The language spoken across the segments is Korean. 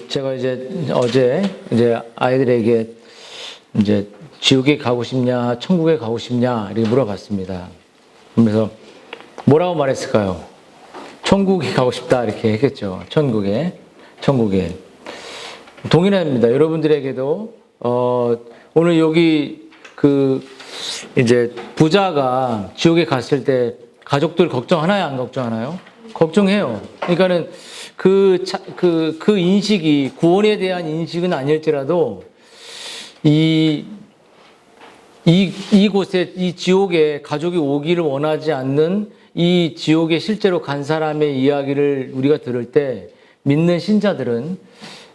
제가 어제 아이들에게 지옥에 가고 싶냐, 천국에 가고 싶냐, 이렇게 물어봤습니다. 그래서 뭐라고 말했을까요? 천국에 가고 싶다, 이렇게 했겠죠. 천국에. 동일합니다. 여러분들에게도, 오늘 여기 부자가 지옥에 갔을 때 가족들 걱정하나요? 안 걱정하나요? 걱정해요. 그러니까는 그 인식이, 구원에 대한 인식은 아닐지라도, 이곳에, 이 지옥에 가족이 오기를 원하지 않는 이 지옥에 실제로 간 사람의 이야기를 우리가 들을 때 믿는 신자들은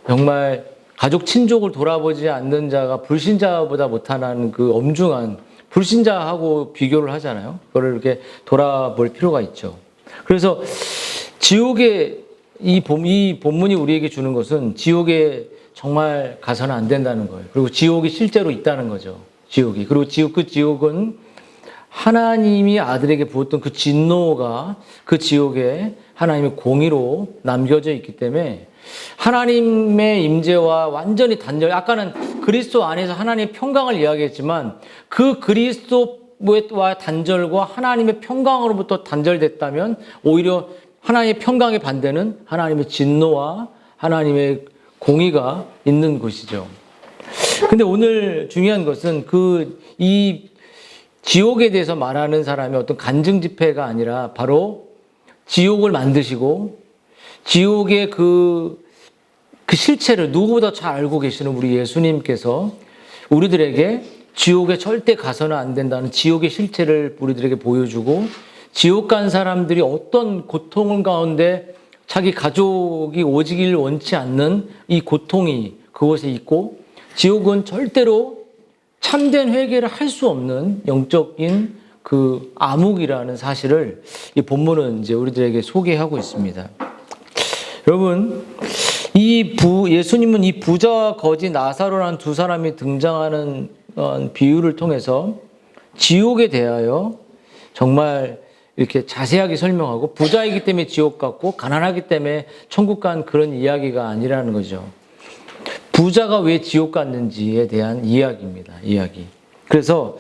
정말 가족 친족을 돌아보지 않는 자가 불신자보다 못하는 그 엄중한 불신자하고 비교를 하잖아요. 그걸 이렇게 돌아볼 필요가 있죠. 그래서 지옥에 이 본문이 우리에게 주는 것은 지옥에 정말 가서는 안 된다는 거예요. 그리고 지옥이 실제로 있다는 거죠. 지옥이. 그리고 그 지옥은 하나님이 아들에게 부었던 그 진노가 그 지옥에 하나님의 공의로 남겨져 있기 때문에 하나님의 임재와 완전히 아까는 그리스도 안에서 하나님의 평강을 이야기했지만 그 그리스도와 단절과 하나님의 평강으로부터 단절됐다면 오히려 하나님의 평강의 반대는 하나님의 진노와 하나님의 공의가 있는 곳이죠. 근데 오늘 중요한 것은 이 지옥에 대해서 말하는 사람의 어떤 간증 집회가 아니라 바로 지옥을 만드시고 지옥의 그 실체를 누구보다 잘 알고 계시는 우리 예수님께서 우리들에게 지옥에 절대 가서는 안 된다는 지옥의 실체를 우리들에게 보여주고 지옥 간 사람들이 어떤 고통 가운데 자기 가족이 오지길 원치 않는 이 고통이 그곳에 있고 지옥은 절대로 참된 회개를 할 수 없는 영적인 그 암흑이라는 사실을 이 본문은 우리들에게 소개하고 있습니다. 여러분, 예수님은 이 부자와 거지 나사로라는 두 사람이 등장하는 비유를 통해서 지옥에 대하여 정말 이렇게 자세하게 설명하고 부자이기 때문에 지옥 갔고 가난하기 때문에 천국 간 그런 이야기가 아니라는 거죠. 부자가 왜 지옥 갔는지에 대한 이야기입니다. 이야기. 그래서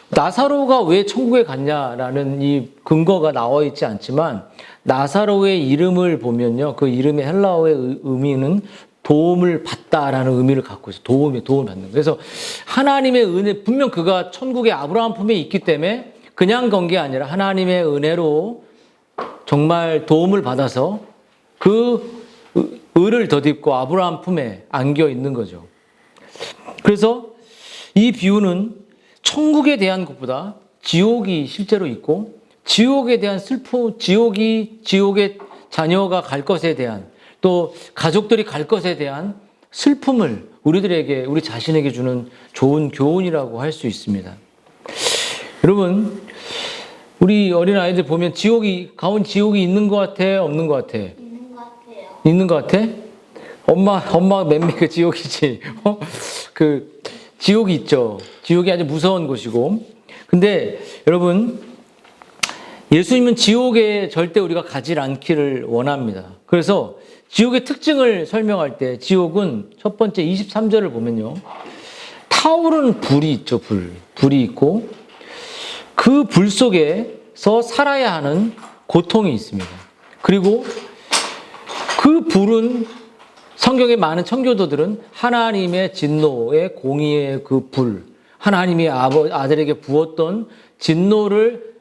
나사로가 왜 천국에 갔냐라는 이 근거가 나와 있지 않지만 나사로의 이름을 보면요. 그 이름의 헬라어의 의미는 도움을 받다라는 의미를 갖고 있어요. 도움을 받는 거예요. 그래서 하나님의 은혜, 분명 그가 천국의 아브라함 품에 있기 때문에 그냥 건 게 아니라 하나님의 은혜로 정말 도움을 받아서 그 의를 덧입고 아브라함 품에 안겨 있는 거죠. 그래서 이 비유는 천국에 대한 것보다 지옥이 실제로 있고 지옥에 대한 지옥의 자녀가 갈 것에 대한 또 가족들이 갈 것에 대한 슬픔을 우리 자신에게 주는 좋은 교훈이라고 할 수 있습니다. 여러분, 우리 어린아이들 보면 지옥이 있는 것 같아? 없는 것 같아? 있는 것 같아요. 있는 것 같아? 엄마 맨미 그 지옥이지. 지옥이 있죠. 지옥이 아주 무서운 곳이고. 근데 여러분, 예수님은 지옥에 절대 우리가 가지 않기를 원합니다. 그래서 지옥의 특징을 설명할 때 지옥은 첫 번째 23절을 보면요. 타오르는 불이 있죠. 불이 있고 그 불 속에서 살아야 하는 고통이 있습니다. 그리고 그 불은 성경의 많은 청교도들은 하나님의 진노의 공의의 그 불, 하나님이 아들에게 부었던 진노를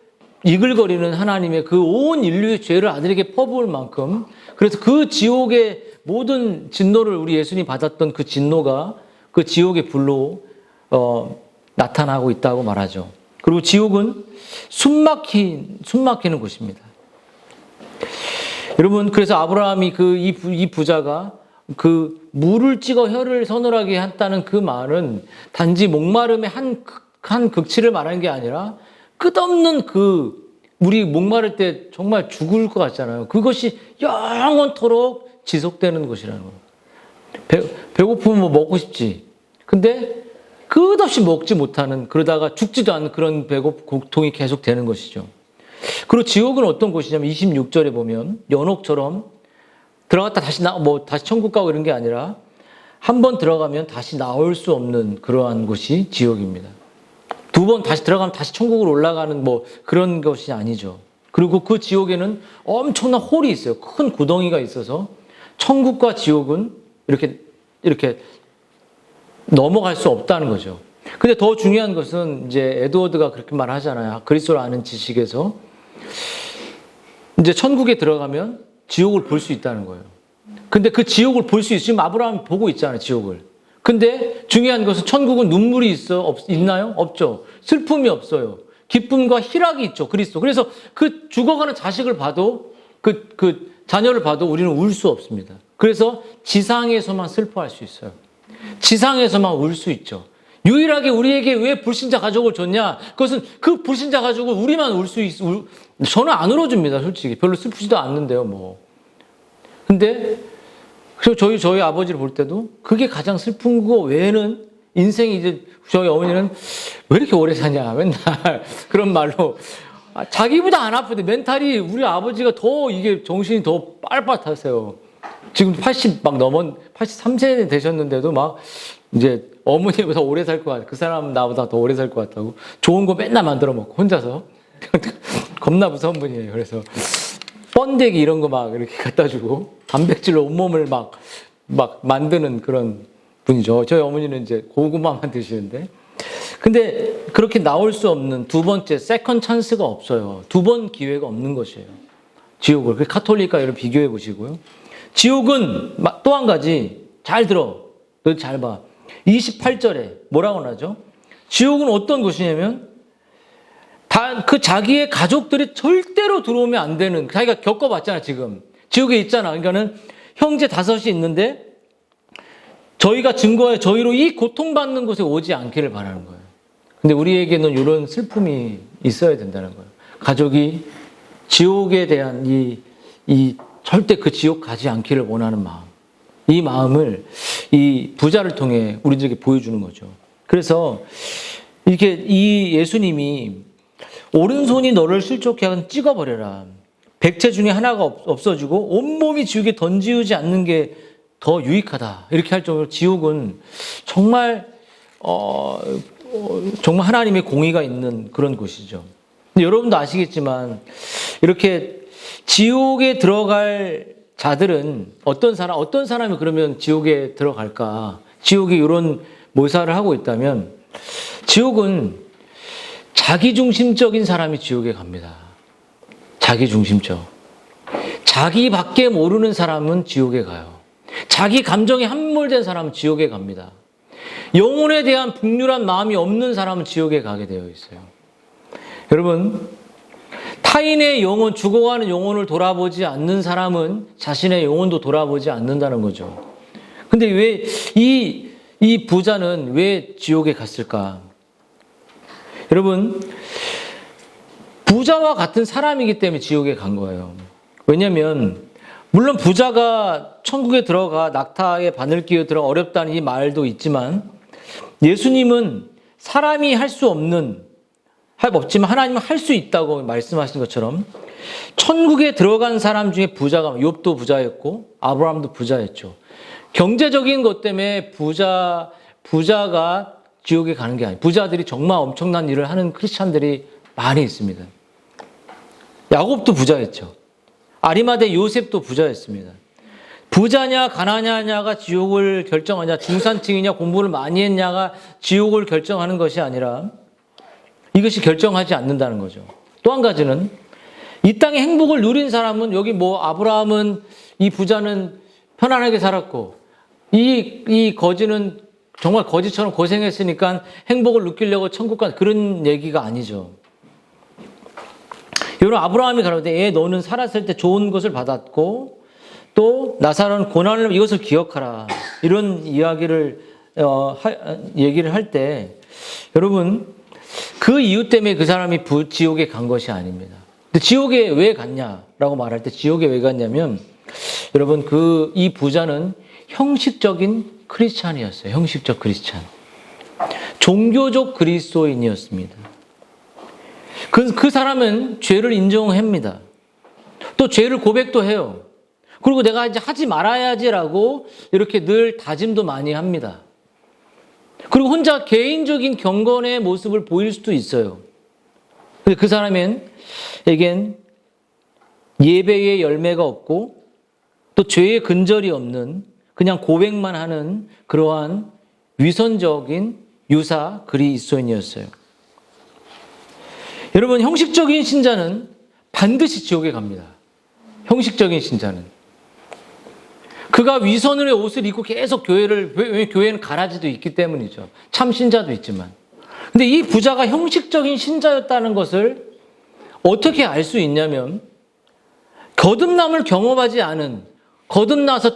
이글거리는 하나님의 그 온 인류의 죄를 아들에게 퍼부을 만큼 그래서 그 지옥의 모든 진노를 우리 예수님이 받았던 그 진노가 그 지옥의 불로 나타나고 있다고 말하죠. 그리고 지옥은 숨막히는 곳입니다. 여러분, 그래서 아브라함이 이 부자가 그 물을 찍어 혀를 서늘하게 했다는 그 말은 단지 목마름의 한 극치를 말하는 게 아니라 끝없는 우리 목마를 때 정말 죽을 것 같잖아요. 그것이 영원토록 지속되는 것이라는 거예요. 배고프면 뭐 먹고 싶지. 근데 끝없이 먹지 못하는, 그러다가 죽지도 않는 그런 고통이 계속 되는 것이죠. 그리고 지옥은 어떤 곳이냐면 26절에 보면 연옥처럼 들어갔다 다시 다시 천국 가고 이런 게 아니라 한 번 들어가면 다시 나올 수 없는 그러한 곳이 지옥입니다. 두 번 다시 들어가면 다시 천국으로 올라가는 그런 것이 아니죠. 그리고 그 지옥에는 엄청난 홀이 있어요. 큰 구덩이가 있어서 천국과 지옥은 이렇게 넘어갈 수 없다는 거죠. 근데 더 중요한 것은 이제 에드워드가 그렇게 말하잖아요. 그리스도를 아는 지식에서 이제 천국에 들어가면 지옥을 볼 수 있다는 거예요. 근데 그 지옥을 볼 수 있으면 아브라함이 보고 있잖아요, 지옥을. 근데 중요한 것은 천국은 눈물이 있나요? 없죠. 슬픔이 없어요. 기쁨과 희락이 있죠, 그리스도. 그래서 그 죽어가는 자식을 봐도 그 자녀를 봐도 우리는 울 수 없습니다. 그래서 지상에서만 슬퍼할 수 있어요. 지상에서만 울 수 있죠. 유일하게 우리에게 왜 불신자 가족을 줬냐? 그것은 그 불신자 가족을 우리만 저는 안 울어줍니다, 솔직히. 별로 슬프지도 않는데요, 근데, 그래서 저희 아버지를 볼 때도 그게 가장 슬픈 거 외에는 인생이 이제 저희 어머니는 왜 이렇게 오래 사냐, 맨날 그런 말로. 자기보다 안 아픈데 멘탈이 우리 아버지가 더 이게 정신이 더 빳빳하세요. 지금 83세 되셨는데도 막 이제 어머니보다 오래 살 것 같아. 그 사람 나보다 더 오래 살 것 같다고. 좋은 거 맨날 만들어 먹고 혼자서. 겁나 무서운 분이에요. 그래서 번데기 이런 거 막 이렇게 갖다 주고 단백질로 온몸을 막 만드는 그런 분이죠. 저희 어머니는 이제 고구마만 드시는데. 근데 그렇게 나올 수 없는 두 번째 세컨 찬스가 없어요. 두 번 기회가 없는 것이에요. 지옥을. 그 카톨릭과 이런 비교해 보시고요. 지옥은 또 한 가지 잘 들어. 너 잘 봐. 28절에 뭐라고 나죠? 지옥은 어떤 곳이냐면 그 자기의 가족들이 절대로 들어오면 안 되는, 자기가 겪어봤잖아, 지금. 지옥에 있잖아. 그러니까는 형제 5이 있는데 저희가 증거해 저희로 이 고통받는 곳에 오지 않기를 바라는 거예요. 근데 우리에게는 이런 슬픔이 있어야 된다는 거예요. 가족이 지옥에 대한 절대 그 지옥 가지 않기를 원하는 마음. 이 마음을 이 부자를 통해 우리들에게 보여주는 거죠. 그래서 이렇게 이 예수님이 오른손이 너를 실족케 하건 찍어버려라. 백체 중에 하나가 없어지고 온몸이 지옥에 던지우지 않는 게 더 유익하다. 이렇게 할 정도로 지옥은 정말 정말 하나님의 공의가 있는 그런 곳이죠. 근데 여러분도 아시겠지만 이렇게 지옥에 들어갈 자들은 어떤 사람이 그러면 지옥에 들어갈까? 지옥에 이런 모사를 하고 있다면 지옥은 자기중심적인 사람이 지옥에 갑니다. 자기중심적. 자기밖에 모르는 사람은 지옥에 가요. 자기 감정에 함몰된 사람은 지옥에 갑니다. 영혼에 대한 북률한 마음이 없는 사람은 지옥에 가게 되어 있어요. 여러분, 타인의 영혼, 죽어가는 영혼을 돌아보지 않는 사람은 자신의 영혼도 돌아보지 않는다는 거죠. 근데 왜 이 부자는 왜 지옥에 갔을까? 여러분, 부자와 같은 사람이기 때문에 지옥에 간 거예요. 왜냐하면 물론 부자가 천국에 들어가 낙타에 바늘 끼어 들어 어렵다는 이 말도 있지만 예수님은 사람이 할 수 없지만 하나님은 할 수 있다고 말씀하신 것처럼 천국에 들어간 사람 중에 부자가 욥도 부자였고 아브라함도 부자였죠. 경제적인 것 때문에 부자가 지옥에 가는 게 아니에요. 부자들이 정말 엄청난 일을 하는 크리스찬들이 많이 있습니다. 야곱도 부자였죠. 아리마대 요셉도 부자였습니다. 부자냐 가난하냐가 지옥을 결정하냐, 중산층이냐 공부를 많이 했냐가 지옥을 결정하는 것이 아니라 이것이 결정하지 않는다는 거죠. 또 한 가지는 이 땅의 행복을 누린 사람은 여기 아브라함은 이 부자는 편안하게 살았고 이 거지는 정말 거지처럼 고생했으니까 행복을 느끼려고 천국 간 그런 얘기가 아니죠. 여러분 아브라함이 가로되 너는 살았을 때 좋은 것을 받았고 또 나사로는 고난을 이것을 기억하라. 이런 이야기를 얘기를 할 때 여러분 그 이유 때문에 그 사람이 지옥에 간 것이 아닙니다. 근데 지옥에 왜 갔냐라고 말할 때 지옥에 왜 갔냐면 여러분 이 부자는 형식적인 크리스찬이었어요. 형식적 크리스찬. 종교적 그리스도인이었습니다. 그 사람은 죄를 인정합니다. 또 죄를 고백도 해요. 그리고 내가 이제 하지 말아야지라고 이렇게 늘 다짐도 많이 합니다. 그리고 혼자 개인적인 경건의 모습을 보일 수도 있어요. 근데 그 사람에겐 예배의 열매가 없고 또 죄의 근절이 없는 그냥 고백만 하는 그러한 위선적인 유사 그리스도인이었어요. 여러분, 형식적인 신자는 반드시 지옥에 갑니다. 형식적인 신자는. 그가 위선의 옷을 입고 계속 교회는 가라지도 있기 때문이죠. 참 신자도 있지만. 근데 이 부자가 형식적인 신자였다는 것을 어떻게 알 수 있냐면, 거듭남을 경험하지 않은, 거듭나서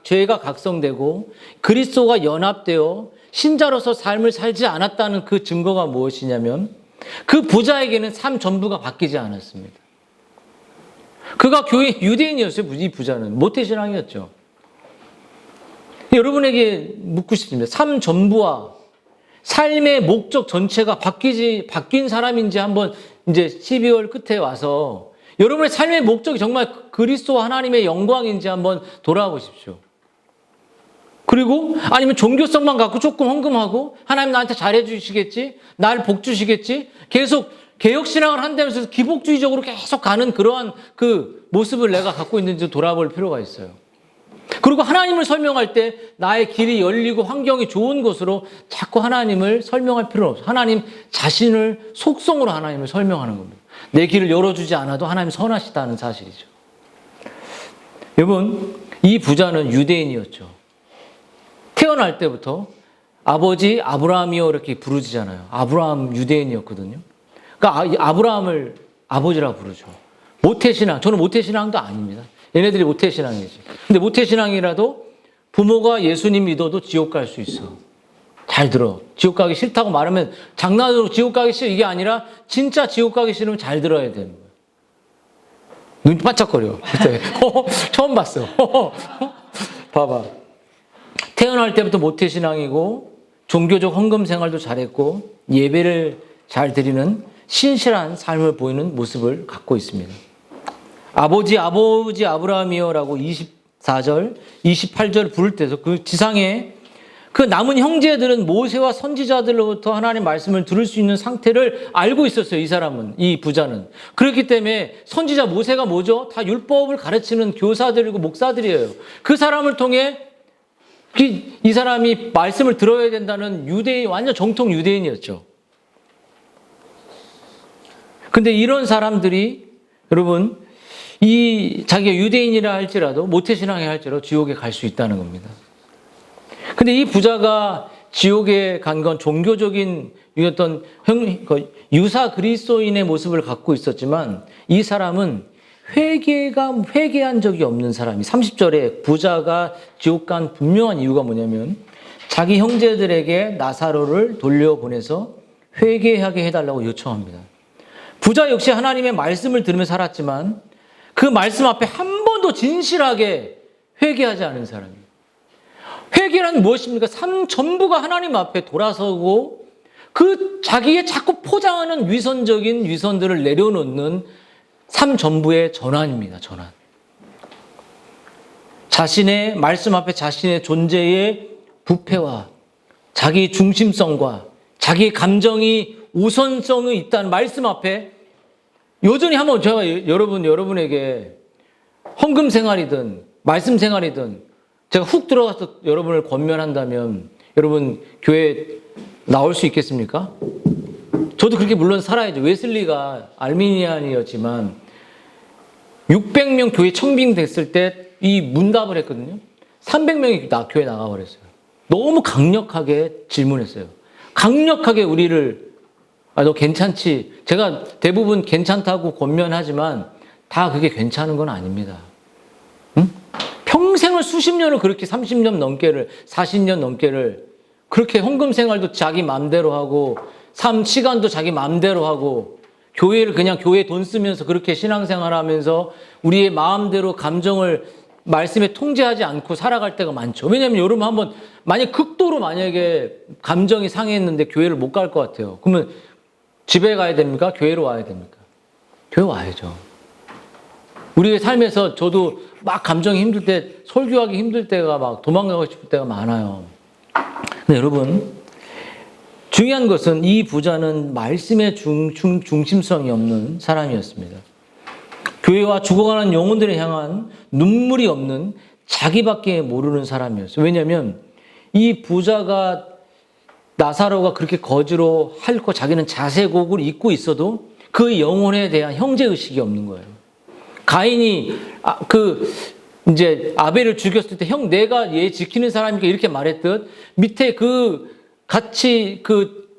죄가 각성되고 그리스도와 연합되어 신자로서 삶을 살지 않았다는 그 증거가 무엇이냐면, 그 부자에게는 삶 전부가 바뀌지 않았습니다. 그가 교회 유대인이었어요. 이 부자는 모태신앙이었죠. 여러분에게 묻고 싶습니다. 삶 전부와 삶의 목적 전체가 바뀐 사람인지 한번 이제 12월 끝에 와서 여러분의 삶의 목적이 정말 그리스도와 하나님의 영광인지 한번 돌아보십시오. 그리고 아니면 종교성만 갖고 조금 헌금하고 하나님 나한테 잘해 주시겠지? 날 복 주시겠지? 계속 개혁신앙을 한다면서 기복주의적으로 계속 가는 그러한 그 모습을 내가 갖고 있는지 돌아볼 필요가 있어요. 그리고 하나님을 설명할 때 나의 길이 열리고 환경이 좋은 곳으로 자꾸 하나님을 설명할 필요는 없어요. 하나님 자신을 속성으로 하나님을 설명하는 겁니다. 내 길을 열어주지 않아도 하나님 선하시다는 사실이죠. 여러분, 이 부자는 유대인이었죠. 태어날 때부터 아버지 아브라함이요 이렇게 부르지잖아요. 아브라함 유대인이었거든요. 그러니까 아브라함을 아버지라고 부르죠. 모태신앙, 저는 모태신앙도 아닙니다. 얘네들이 모태신앙이지. 근데 모태신앙이라도 부모가 예수님 믿어도 지옥 갈 수 있어. 잘 들어. 지옥 가기 싫다고 말하면 장난으로 지옥 가기 싫어 이게 아니라 진짜 지옥 가기 싫으면 잘 들어야 되는 거야. 눈 반짝거려. 그때 처음 봤어. 봐봐. 태어날 때부터 모태신앙이고 종교적 헌금 생활도 잘했고 예배를 잘 드리는 신실한 삶을 보이는 모습을 갖고 있습니다. 아버지 아브라함이여라고 24절, 28절 부를 때서 그 지상에 그 남은 형제들은 모세와 선지자들로부터 하나님의 말씀을 들을 수 있는 상태를 알고 있었어요. 이 사람은, 이 부자는. 그렇기 때문에 선지자 모세가 뭐죠? 다 율법을 가르치는 교사들이고 목사들이에요. 그 사람을 통해 이 사람이 말씀을 들어야 된다는 유대인, 완전 정통 유대인이었죠. 근데 이런 사람들이 여러분 자기가 유대인이라 할지라도 모태신앙이 할지라도 지옥에 갈 수 있다는 겁니다. 근데 이 부자가 지옥에 간 건 종교적인 어떤 유사 그리스도인의 모습을 갖고 있었지만 이 사람은 회개한 적이 없는 사람이 30절에 부자가 지옥 간 분명한 이유가 뭐냐면 자기 형제들에게 나사로를 돌려보내서 회개하게 해달라고 요청합니다. 부자 역시 하나님의 말씀을 들으며 살았지만 그 말씀 앞에 한 번도 진실하게 회개하지 않은 사람이에요. 회개란 무엇입니까? 삶 전부가 하나님 앞에 돌아서고 그 자기의 자꾸 포장하는 위선적인 위선들을 내려놓는 삶 전부의 전환입니다. 전환. 자신의 말씀 앞에 자신의 존재의 부패와 자기 중심성과 자기 감정이 우선성이 있다는 말씀 앞에 여전히 한번 제가 여러분에게 헌금 생활이든 말씀 생활이든 제가 훅 들어가서 여러분을 권면한다면 여러분 교회 나올 수 있겠습니까? 저도 그렇게 물론 살아야죠. 웨슬리가 알미니안이었지만 600명 교회 청빙됐을 때 이 문답을 했거든요. 300명이 교회 나가버렸어요. 너무 강력하게 질문했어요. 강력하게 우리를 너 괜찮지? 제가 대부분 괜찮다고 권면하지만 다 그게 괜찮은 건 아닙니다. 응? 평생을 수십 년을 그렇게 30년 넘게를 40년 넘게를 그렇게 헌금 생활도 자기 마음대로 하고 시간도 자기 마음대로 하고 교회를 그냥 교회 돈 쓰면서 그렇게 신앙생활하면서 우리의 마음대로 감정을 말씀에 통제하지 않고 살아갈 때가 많죠. 왜냐하면 여러분 한번 극도로 만약에 감정이 상했는데 교회를 못 갈 것 같아요. 그러면 집에 가야 됩니까? 교회로 와야 됩니까? 교회 와야죠. 우리의 삶에서 저도 막 감정이 힘들 때, 설교하기 힘들 때가 막 도망가고 싶을 때가 많아요. 근데 여러분, 중요한 것은 이 부자는 말씀의 중심성이 없는 사람이었습니다. 교회와 죽어가는 영혼들을 향한 눈물이 없는 자기밖에 모르는 사람이었어요. 왜냐하면 이 부자가 나사로가 그렇게 거지로 핥고 자기는 자색옥을 입고 있어도 그 영혼에 대한 형제의식이 없는 거예요. 가인이 이제 아벨을 죽였을 때 형 내가 얘 지키는 사람이니까 이렇게 말했듯 밑에 같이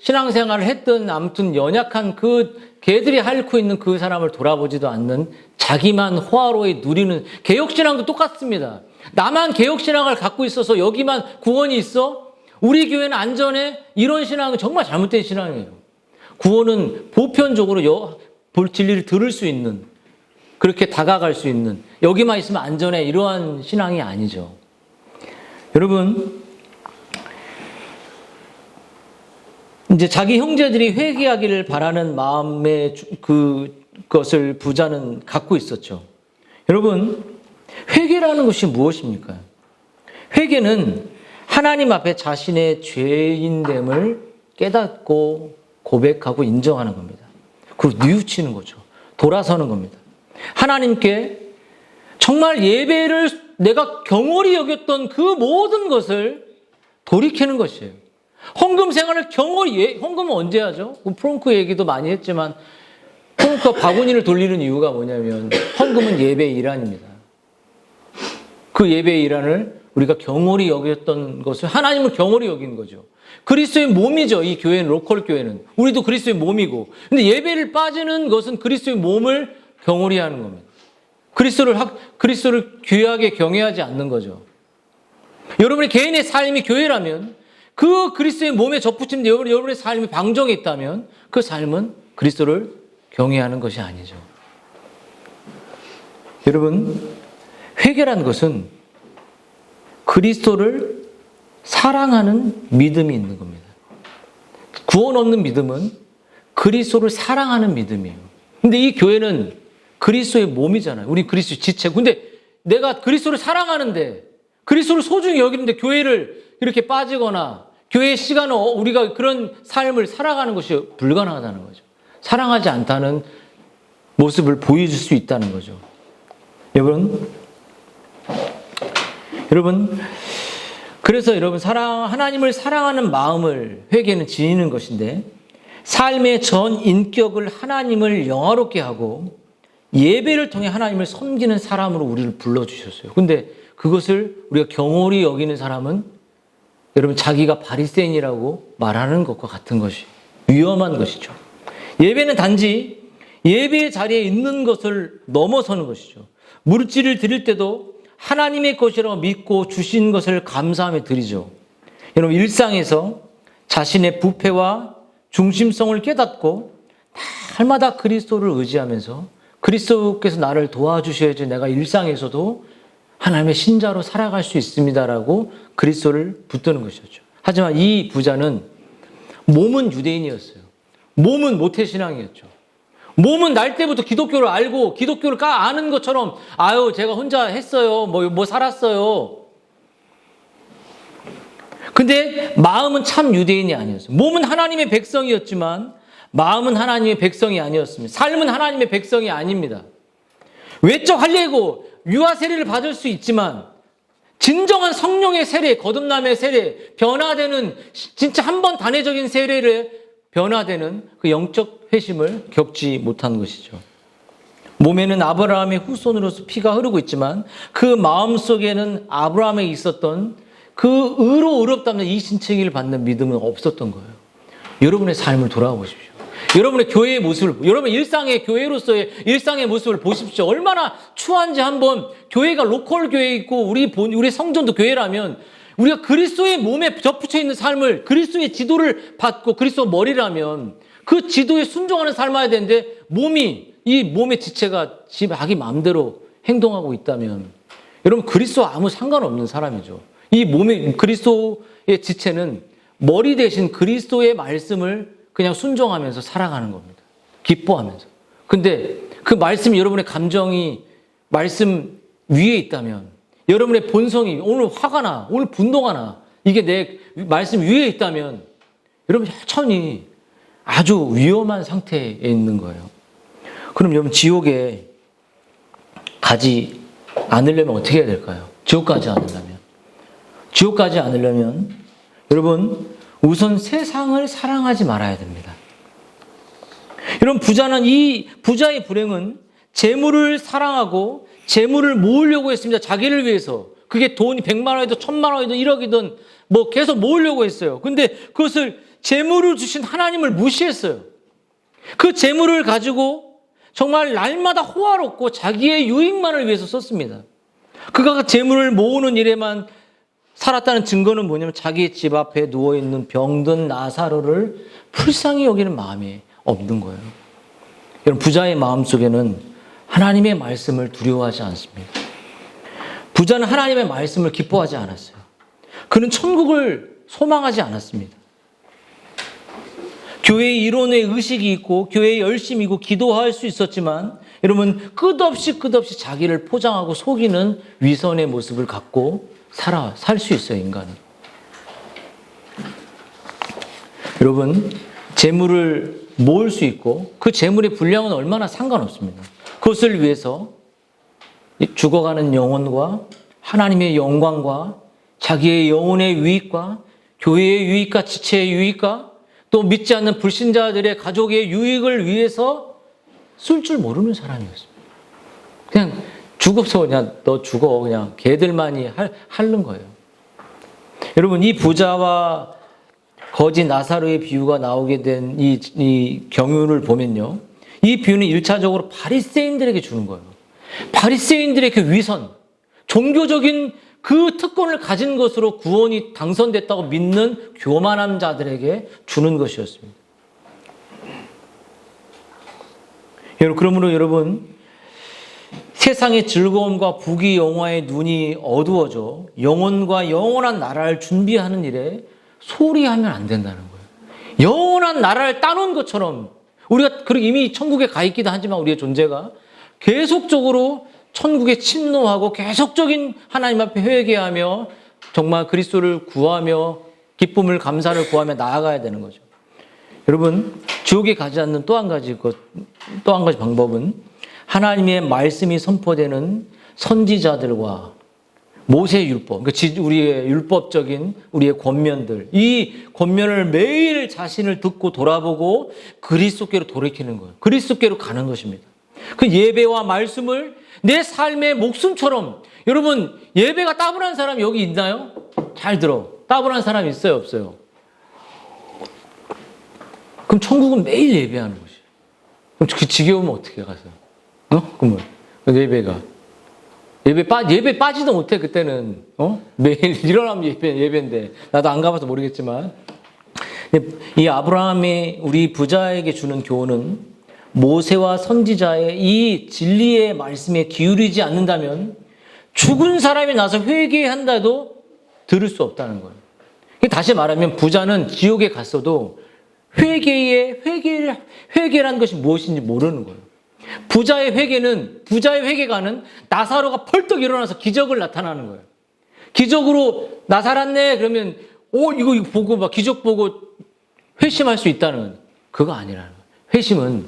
신앙생활을 했던 아무튼 연약한 걔들이 핥고 있는 그 사람을 돌아보지도 않는 자기만 호화로이 누리는 개혁신앙도 똑같습니다. 나만 개혁신앙을 갖고 있어서 여기만 구원이 있어? 우리 교회는 안전해? 이런 신앙은 정말 잘못된 신앙이에요. 구원은 보편적으로 진리를 들을 수 있는, 그렇게 다가갈 수 있는, 여기만 있으면 안전해, 이러한 신앙이 아니죠. 여러분, 이제 자기 형제들이 회개하기를 바라는 마음의 그것을 부자는 갖고 있었죠. 여러분, 회개라는 것이 무엇입니까? 회개는 하나님 앞에 자신의 죄인됨을 깨닫고 고백하고 인정하는 겁니다. 그리고 뉘우치는 거죠. 돌아서는 겁니다. 하나님께 정말 예배를 내가 경홀히 여겼던 그 모든 것을 돌이키는 것이에요. 헌금 생활을 경홀히, 헌금은 언제 하죠? 프랑크 얘기도 많이 했지만 프랑크가 바구니를 돌리는 이유가 뭐냐면 헌금은 예배의 일환입니다. 그 예배의 일환을 우리가 경홀히 여겼던 것을 하나님을 경홀히 여긴 거죠. 그리스도의 몸이죠. 이 교회는, 로컬 교회는. 우리도 그리스도의 몸이고. 근데 예배를 빠지는 것은 그리스도의 몸을 경홀히 하는 겁니다. 그리스도를 귀하게 경외하지 않는 거죠. 여러분의 개인의 삶이 교회라면 그 그리스도의 몸에 접붙이는 여러분의 삶이 방종에 있다면 그 삶은 그리스도를 경외하는 것이 아니죠. 여러분, 회개라는 것은 그리스도를 사랑하는 믿음이 있는 겁니다. 구원 없는 믿음은 그리스도를 사랑하는 믿음이에요. 근데 이 교회는 그리스도의 몸이잖아요. 우리 그리스도의 지체고. 근데 내가 그리스도를 사랑하는데, 그리스도를 소중히 여기는데 교회를 이렇게 빠지거나 교회의 시간을 우리가 그런 삶을 살아가는 것이 불가능하다는 거죠. 사랑하지 않다는 모습을 보여줄 수 있다는 거죠. 여러분, 그래서 여러분, 하나님을 사랑하는 마음을 회개는 지니는 것인데, 삶의 전 인격을 하나님을 영화롭게 하고 예배를 통해 하나님을 섬기는 사람으로 우리를 불러주셨어요. 근데 그것을 우리가 경홀히 여기는 사람은 여러분, 자기가 바리새인이라고 말하는 것과 같은 것이 위험한 것이죠. 예배는 단지 예배의 자리에 있는 것을 넘어서는 것이죠. 물질을 드릴 때도 하나님의 것이라고 믿고 주신 것을 감사하며 드리죠. 여러분, 일상에서 자신의 부패와 중심성을 깨닫고 날마다 그리스도를 의지하면서 그리스도께서 나를 도와주셔야지 내가 일상에서도 하나님의 신자로 살아갈 수 있습니다라고 그리스도를 붙드는 것이었죠. 하지만 이 부자는 몸은 유대인이었어요. 몸은 모태신앙이었죠. 몸은 날 때부터 기독교를 알고 기독교를 아는 것처럼 제가 혼자 했어요. 뭐 살았어요. 근데 마음은 참 유대인이 아니었어요. 몸은 하나님의 백성이었지만 마음은 하나님의 백성이 아니었습니다. 삶은 하나님의 백성이 아닙니다. 외적 할례고 유아 세례를 받을 수 있지만 진정한 성령의 세례, 거듭남의 세례, 변화되는 진짜 한 번 단회적인 세례를 변화되는 그 영적 회심을 겪지 못한 것이죠. 몸에는 아브라함의 후손으로서 피가 흐르고 있지만 그 마음속에는 아브라함에 있었던 그 의롭다면 이 신체기를 받는 믿음은 없었던 거예요. 여러분의 삶을 돌아보십시오. 여러분의 교회의 모습을, 여러분 일상의 교회로서의 일상의 모습을 보십시오. 얼마나 추한지 한번. 교회가 로컬 교회 있고 우리 성전도 교회라면 우리가 그리스도의 몸에 접붙여 있는 삶을, 그리스도의 지도를 받고 그리스도 머리라면 그 지도에 순종하는 삶을 해야 되는데 이 몸의 지체가 자기 마음대로 행동하고 있다면 여러분 그리스도와 아무 상관없는 사람이죠. 이 몸의 그리스도의 지체는 머리 대신 그리스도의 말씀을 그냥 순종하면서 살아가는 겁니다. 기뻐하면서. 근데 그 말씀이 여러분의 감정이 말씀 위에 있다면, 여러분의 본성이 오늘 화가 나, 오늘 분노가 나, 이게 내 말씀 위에 있다면 여러분 천천히 아주 위험한 상태에 있는 거예요. 그럼 여러분 지옥에 가지 않으려면 어떻게 해야 될까요? 지옥 가지 않으려면. 지옥 가지 않으려면 여러분 우선 세상을 사랑하지 말아야 됩니다. 여러분 이 부자의 불행은 재물을 사랑하고 재물을 모으려고 했습니다. 자기를 위해서. 그게 돈이 100만 원이든 1000만 원이든 1억이든 뭐 계속 모으려고 했어요. 근데 그것을 재물을 주신 하나님을 무시했어요. 그 재물을 가지고 정말 날마다 호화롭고 자기의 유익만을 위해서 썼습니다. 그가 재물을 모으는 일에만 살았다는 증거는 뭐냐면 자기의 집 앞에 누워있는 병든 나사로를 불쌍히 여기는 마음이 없는 거예요. 여러분 부자의 마음속에는 하나님의 말씀을 두려워하지 않습니다. 부자는 하나님의 말씀을 기뻐하지 않았어요. 그는 천국을 소망하지 않았습니다. 교회의 이론에 의식이 있고 교회에 열심히 있고 기도할 수 있었지만 여러분 끝없이 자기를 포장하고 속이는 위선의 모습을 갖고 살 수 있어요, 인간은. 여러분 재물을 모을 수 있고 그 재물의 분량은 얼마나 상관없습니다. 그것을 위해서 죽어가는 영혼과 하나님의 영광과 자기의 영혼의 유익과 교회의 유익과 지체의 유익과 또 믿지 않는 불신자들의 가족의 유익을 위해서 쓸 줄 모르는 사람이었습니다. 그냥 죽어서 그냥 너 죽어 그냥 걔들만이 하는 거예요. 여러분 이 부자와 거지 나사로의 비유가 나오게 된 이 경륜을 보면요. 이 비유는 1차적으로 바리새인들에게 주는 거예요. 바리새인들의 그 위선, 종교적인 그 특권을 가진 것으로 구원이 당선됐다고 믿는 교만한 자들에게 주는 것이었습니다. 그러므로 여러분 세상의 즐거움과 부귀 영화의 눈이 어두워져 영원과 영원한 나라를 준비하는 일에 소홀히 하면 안 된다는 거예요. 영원한 나라를 따놓은 것처럼 우리가 이미 천국에 가 있기도 하지만 우리의 존재가 계속적으로 천국에 침노하고 계속적인 하나님 앞에 회개하며 정말 그리스도를 구하며 기쁨을 감사를 구하며 나아가야 되는 거죠. 여러분 지옥에 가지 않는 또 한 가지 방법은 하나님의 말씀이 선포되는 선지자들과 모세의 율법, 그러니까 우리의 율법적인 우리의 권면들, 이 권면을 매일 자신을 듣고 돌아보고 그리스도께로 돌이키는 거예요. 그리스도께로 가는 것입니다. 그 예배와 말씀을 내 삶의 목숨처럼. 여러분 예배가 따분한 사람 여기 있나요? 잘 들어. 따분한 사람 있어요, 없어요? 그럼 천국은 매일 예배하는 것이에요. 그럼 그 지겨우면 어떻게 가세요? 그러면 예배 빠지도 못해 그때는. 매일 일어나면 예배인데 나도 안 가봐서 모르겠지만 이 아브라함이 우리 부자에게 주는 교훈은 모세와 선지자의 이 진리의 말씀에 기울이지 않는다면 죽은 사람이 나서 회개한다 해도 들을 수 없다는 거예요. 다시 말하면 부자는 지옥에 갔어도 회개라는 것이 무엇인지 모르는 거예요. 부자의 회개가는 나사로가 펄떡 일어나서 기적을 나타나는 거예요. 기적으로 나 살았네 그러면 이거 보고 막 기적 보고 회심할 수 있다는 그거 아니라는 거예요. 회심은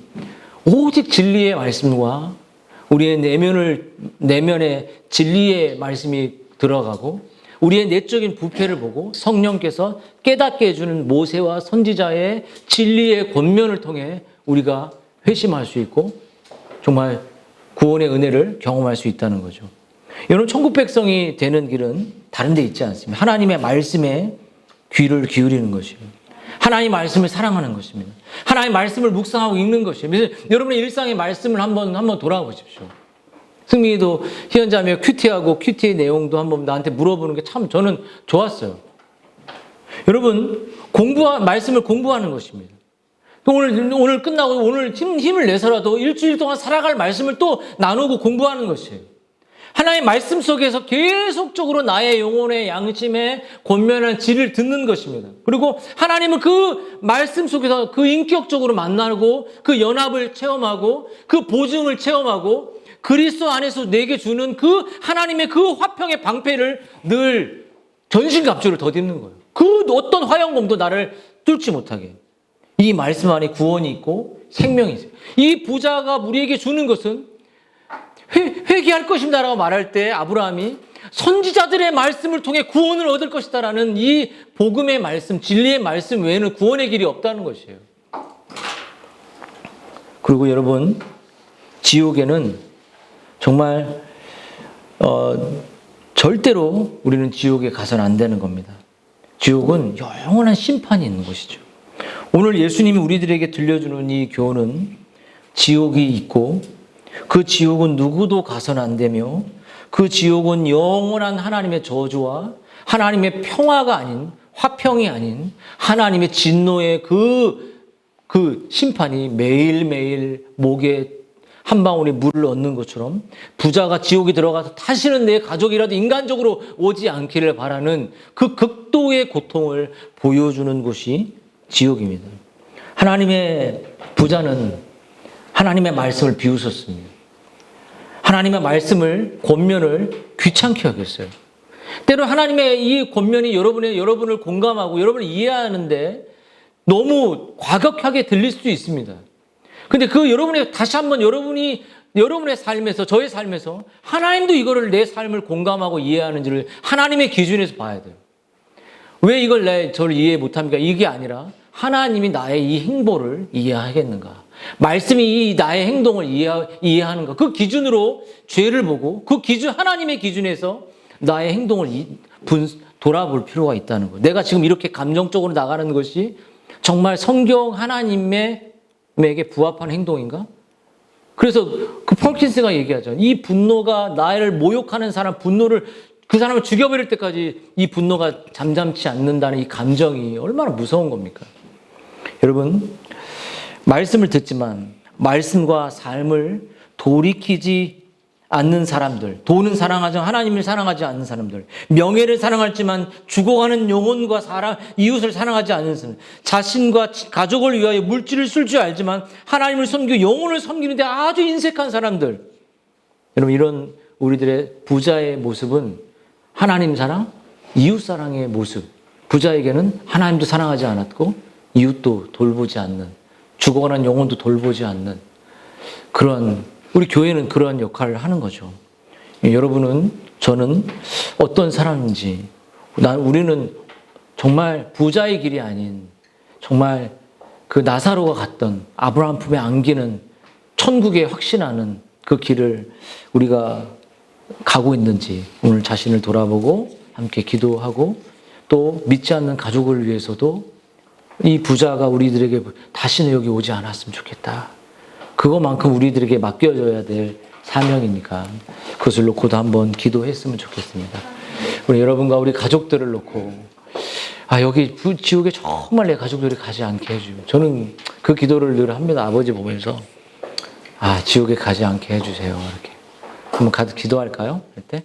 오직 진리의 말씀과 우리의 내면에 진리의 말씀이 들어가고 우리의 내적인 부패를 보고 성령께서 깨닫게 해주는 모세와 선지자의 진리의 권면을 통해 우리가 회심할 수 있고 정말 구원의 은혜를 경험할 수 있다는 거죠. 여러분 천국 백성이 되는 길은 다른 데 있지 않습니다. 하나님의 말씀에 귀를 기울이는 것이에요. 하나님의 말씀을 사랑하는 것입니다. 하나님의 말씀을 묵상하고 읽는 것이에요. 여러분의 일상의 말씀을 한번 돌아보십시오. 승민이도 희연자매 큐티의 내용도 한번 나한테 물어보는 게 참 저는 좋았어요. 여러분 말씀을 공부하는 것입니다. 오늘 끝나고 오늘 힘을 내서라도 일주일 동안 살아갈 말씀을 또 나누고 공부하는 것이에요. 하나님의 말씀 속에서 계속적으로 나의 영혼의 양심에 권면한 질을 듣는 것입니다. 그리고 하나님은 그 말씀 속에서 그 인격적으로 만나고 그 연합을 체험하고 그 보증을 체험하고 그리스도 안에서 내게 주는 그 하나님의 그 화평의 방패를 늘 전신갑주를 덧입는 거예요. 그 어떤 화영검도 나를 뚫지 못하게. 이 말씀 안에 구원이 있고 생명이 있어요. 이 부자가 우리에게 주는 것은 회개할 것입니다라고 말할 때 아브라함이 선지자들의 말씀을 통해 구원을 얻을 것이다라는 이 복음의 말씀, 진리의 말씀 외에는 구원의 길이 없다는 것이에요. 그리고 여러분, 지옥에는 정말 절대로 우리는 지옥에 가서는 안 되는 겁니다. 지옥은 영원한 심판이 있는 것이죠. 오늘 예수님이 우리들에게 들려주는 이 교훈은 지옥이 있고 그 지옥은 누구도 가서는 안 되며 그 지옥은 영원한 하나님의 저주와 하나님의 평화가 아닌, 화평이 아닌 하나님의 진노의 그 심판이 매일매일 목에 한 방울의 물을 얻는 것처럼 부자가 지옥에 들어가서 다시는 내 가족이라도 인간적으로 오지 않기를 바라는 그 극도의 고통을 보여주는 곳이 지옥입니다. 하나님의 부자는 하나님의 말씀을 비웃었습니다. 하나님의 말씀을, 권면을 귀찮게 여겼어요. 때로 하나님의 이 권면이 여러분을 공감하고 여러분을 이해하는데 너무 과격하게 들릴 수도 있습니다. 근데 다시 한번 여러분의 삶에서, 저의 삶에서 하나님도 이거를 내 삶을 공감하고 이해하는지를 하나님의 기준에서 봐야 돼요. 왜 저를 이해 못합니까? 이게 아니라 하나님이 나의 이 행보를 이해하겠는가? 말씀이 이 나의 행동을 이해하는가? 그 기준으로 죄를 보고 하나님의 기준에서 나의 행동을 돌아볼 필요가 있다는 거예요. 내가 지금 이렇게 감정적으로 나가는 것이 정말 성경 하나님에게 부합한 행동인가? 그래서 그 펄킨스가 얘기하죠. 이 분노가 나를 모욕하는 사람 그 사람을 죽여버릴 때까지 이 분노가 잠잠치 않는다는 이 감정이 얼마나 무서운 겁니까? 여러분, 말씀을 듣지만 말씀과 삶을 돌이키지 않는 사람들, 돈은 사랑하지 하나님을 사랑하지 않는 사람들, 명예를 사랑하지만 죽어가는 영혼과 이웃을 사랑하지 않는 사람들, 자신과 가족을 위하여 물질을 쓸 줄 알지만 하나님을 섬기고 영혼을 섬기는데 아주 인색한 사람들. 여러분, 이런 우리들의 부자의 모습은 하나님 사랑, 이웃 사랑의 모습. 부자에게는 하나님도 사랑하지 않았고 이웃도 돌보지 않는, 죽어가는 영혼도 돌보지 않는 우리 교회는 그러한 역할을 하는 거죠. 여러분은, 저는 어떤 사람인지, 우리는 정말 부자의 길이 아닌 정말 그 나사로가 갔던 아브라함 품에 안기는 천국에 확신하는 그 길을 우리가 가고 있는지 오늘 자신을 돌아보고 함께 기도하고 또 믿지 않는 가족을 위해서도 이 부자가 우리들에게 다시는 여기 오지 않았으면 좋겠다. 그거만큼 우리들에게 맡겨져야 될 사명이니까 그것을 놓고도 한번 기도했으면 좋겠습니다. 우리 여러분과 우리 가족들을 놓고 여기 지옥에 정말 내 가족들이 가지 않게 해주고, 저는 그 기도를 늘 합니다. 아버지 보면서 지옥에 가지 않게 해주세요. 이렇게 한번 기도할까요? 그때?